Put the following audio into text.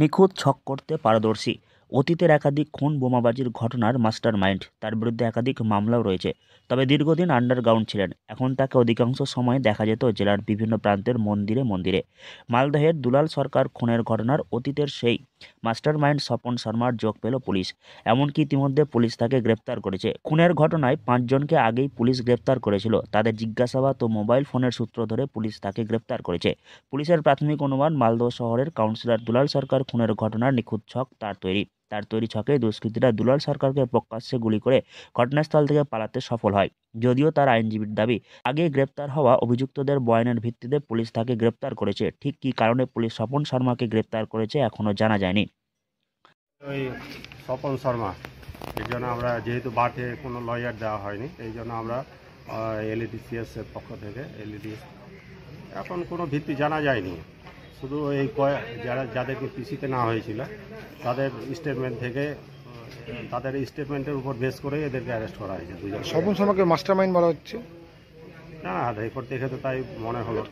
নিখুঁত ছক করতে পারদর্শী, অতীতের একাধিক খুন বোমাবাজির ঘটনার মাস্টারমাইন্ড, তার বিরুদ্ধে একাধিক মামলাও রয়েছে। তবে দীর্ঘদিন আন্ডারগ্রাউন্ড ছিলেন, এখন তাকে অধিকাংশ সময় দেখা যেত জেলার বিভিন্ন প্রান্তের মন্দিরে মন্দিরে। মালদহের দুলাল সরকার খুনের ঘটনার অতীতের সেই মাস্টারমাইন্ড স্বপন শর্মার যোগ পেল পুলিশ। এমনকি ইতিমধ্যে পুলিশ তাকে গ্রেপ্তার করেছে। খুনের ঘটনায় 5 জনকে আগেই পুলিশ গ্রেপ্তার করেছিল। তাদের জিজ্ঞাসাবাদ ও মোবাইল ফোনের সূত্র ধরে পুলিশ তাকে গ্রেপ্তার করেছে। পুলিশের প্রাথমিক অনুমান, মালদহ শহরের কাউন্সিলর দুলাল সরকার খুনের ঘটনার নিখুঁত ছক তার তৈরি ছকে দুষ্কৃতীরা দুলাল সরকারকে প্রকাশ্যে গুলি করে ঘটনাস্থল থেকে পালাতে সফল হয়। যদিও তার আইনজীবীর দাবি, আগে গ্রেপ্তার হওয়া অভিযুক্তদের বয়ানের ভিত্তিতে পুলিশ তাকে গ্রেপ্তার করেছে। ঠিক কী কারণে পুলিশ স্বপন শর্মাকে গ্রেপ্তার করেছে এখনও জানা যায়নি। ওই স্বপন শর্মা, এই জন্য আমরা যেহেতু বাটে কোনো লয়ার দেওয়া হয়নি, এই জন্য আমরা এলইডিসিএস এর পক্ষ থেকে এখন কোনো ভিত্তি জানা যায়নি। শুধু এই যাদেরকে পিসিতে নেওয়া হয়েছিল তাদের স্টেটমেন্ট থেকে, তাদের স্টেটমেন্টের উপর বেস করে এদেরকে অ্যারেস্ট করা হয়েছে। দুজন স্বপন শর্মাকে মাস্টারমাইন্ড বলা হচ্ছে। না, রেকর্ড দেখে তো তাই মনে হলো।